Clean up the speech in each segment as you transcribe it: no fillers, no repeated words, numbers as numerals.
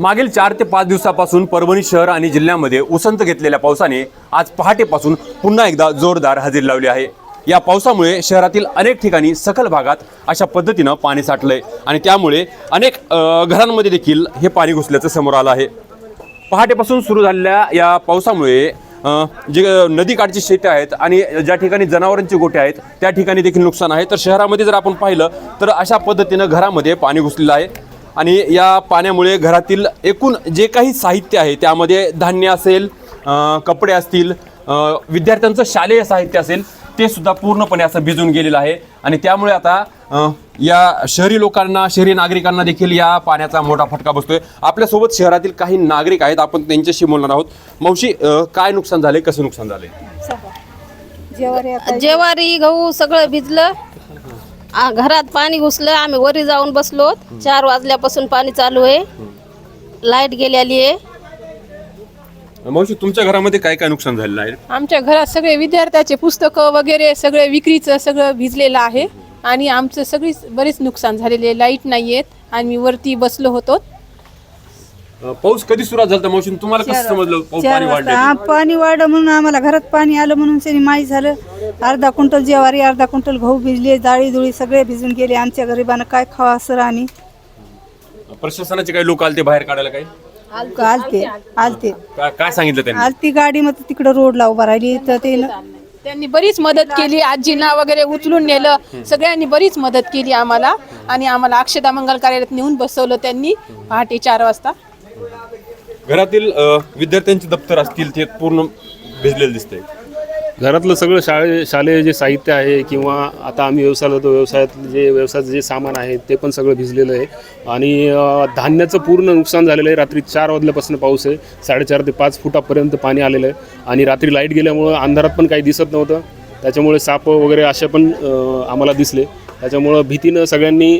मागील 4 ते 5 दिवसापासून परभणी शहर आणि जिल्ह्यामध्ये उसंत घेतलेल्या पावसाने आज पहाटेपासून पुन्हा एकदा जोरदार हजेरी लावली आहे। या पावसामुळे शहरातील अनेक ठिकाणी सखल भागात अशा पद्धतीनं पाणी साठलंय आणि त्यामुळे अनेक घरांमध्ये देखील हे पाणी घुसल्याचं समोर आलं आहे। पहाटेपासून सुरू झालेल्या या पावसामुळे जे नदीकाठची शेती आहेत आणि ज्या ठिकाणी जनावरांची गोठे आहेत त्या ठिकाणी देखील नुकसान आहे। तर शहरामध्ये जर आपण पाहिलं तर अशा पद्धतीनं घरामध्ये पाणी घुसलेलं आहे आणि या पाण्यामुळे घरातील एकूण जे काही साहित्य आहे त्यामध्ये धान्य असेल, कपडे असतील, विद्यार्थ्यांचं शालेय साहित्य असेल ते सुद्धा पूर्णपणे असं भिजून गेलेलं आहे आणि त्यामुळे आता या शहरी लोकांना, शहरी नागरिकांना देखील या पाण्याचा मोठा फटका बसतोय। आपल्यासोबत शहरातील काही नागरिक आहेत, आपण त्यांच्याशी बोलणार आहोत। मावशी, काय नुकसान झाले, कसं नुकसान झाले? ज्वारी गहू सगळं भिजलं, घरात पाणी घुसलं, आम्ही वरी जाऊन बसलो। 4 वाजल्यापासून पाणी चालू आहे, लाईट गेलेली आहे। मावशी, तुमच्या घरामध्ये काय काय नुकसान झालेलं आहे? आमच्या घरात सगळे विद्यार्थ्याचे पुस्तकं वगैरे सगळे विक्रीचं सगळं भिजलेलं आहे आणि आमचं बरेच नुकसान झालेले। लाईट नाही आहेत आणि वरती बसलो होतो। पाऊस कधी सुरुवात झाला मावशी? तुम्हाला कसं समजलं पाणी वाढलं? पाणी वाढलं म्हणून आम्हाला घरात पाणी आलं म्हणून त्यांनी माहीत झालं। अर्धा क्विंटल ज्वारी, अर्धा क्विंटल गहू भिजले, डाळी दुळी सगळे भिजून गेले। आमच्या गरिबांना काय खावा असं आणि प्रशासनाचे काही लोक आलते बाहेर काढायला? काही आलते काय सांगितलं त्यांनी? आलती गाडी मग तिकडे रोडला उभा राहिली तर त्यांनी बरीच मदत केली, आजींना वगैरे उचलून नेलं, सगळ्यांनी बरीच मदत केली आम्हाला आणि आम्हाला अक्षदा मंगल कार्यालयात नेऊन बसवलं त्यांनी पहाटे 4 वाजता। घरातील विद्यार्थ्यांचे दप्तर असतील ते पूर्ण भिजलेले दिसते। घरातलं सगळं शालेय जे साहित्य आहे किंवा आता आम्ही व्यवसायाला होतो, व्यवसायाचं जे सामान आहे ते पण सगळं भिजलेलं आहे आणि धान्याचं पूर्ण नुकसान झालेलं आहे। रात्री 4 वाजल्यापासून पाऊस आहे, 4.5 ते 5 फुटापर्यंत पाणी आलेलं आहे आणि रात्री लाईट गेल्यामुळं अंधारात पण काही दिसत नव्हतं, त्याच्यामुळे साप वगैरे असे पण आम्हाला दिसले। त्याच्यामुळं भीतीनं सगळ्यांनी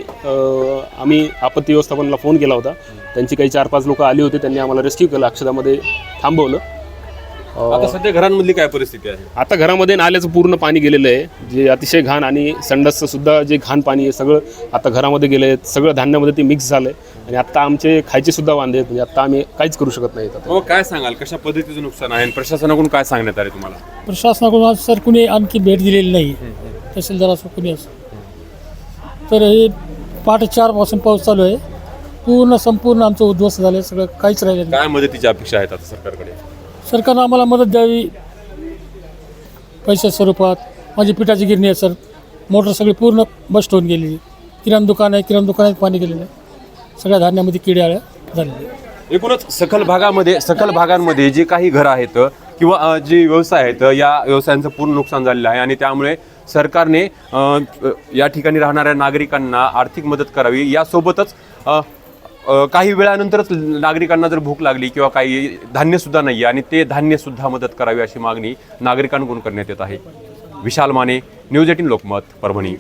आम्ही आपत्ती व्यवस्थापनाला फोन केला होता। त्यांची काही 4-5 लोक आली होती, त्यांनी आम्हाला रेस्क्यू केलं, अक्षदामध्ये थांबवलं। आता सध्या घरांमधली काय परिस्थिती आहे? आता घरामध्ये नाल्याचं पूर्ण पाणी गेलेलं आहे, जे अतिशय घाण आणि संडासचं सुद्धा जे घाण पाणी आहे सगळं आता घरामध्ये गेलं आहे, सगळं धान्यामध्ये ते मिक्स झालं आहे आणि आता आमचे खायचे सुद्धा वांदे आहेत, म्हणजे आता आम्ही काहीच करू शकत नाही। हो, काय सांगाल, कशा पद्धतीचं नुकसान आहे आणि प्रशासनाकडून काय सांगण्यात आले तुम्हाला? प्रशासनाकडून आज सर कुणी आणखी भेट दिलेली नाही, तहसीलदार असं कुणी असं। तर हे पहाटे 4 पासून पाऊस चालू आहे, संपूर्ण आमचं उद्ध्वस्त झालं, सगळं काहीच राहिलं नाही। काय मदतीची अपेक्षा आहेत आता सरकारकडे? सरकारनं आम्हाला मदत द्यावी पैशाच्या स्वरूपात। माझी पिठाची गिरणी आहे सर, मोटर सगळी पूर्ण बस्ट होऊन गेलेली, किराणा दुकान आहे, किराणा दुकानात पाणी गेलेलं आहे, सगळ्या धान्यामध्ये किड्या झालेल्या। एकूणच सखल भागांमध्ये जे काही घरं आहेत किंवा जे व्यवसाय आहेत या व्यवसायांचं पूर्ण नुकसान झालेलं आहे आणि त्यामुळे सरकारने या ठिकाणी राहणाऱ्या नागरिकांना आर्थिक मदत करावी। यासोबतच काही वेळानंतरच नागरिकांना जर भूक लागली किंवा काही धान्यसुद्धा नाही आणि ते धान्यसुद्धा मदत करावी अशी मागणी नागरिकांकडून करण्यात येत आहे। विशाल माने, न्यूज 18 लोकमत, परभणी।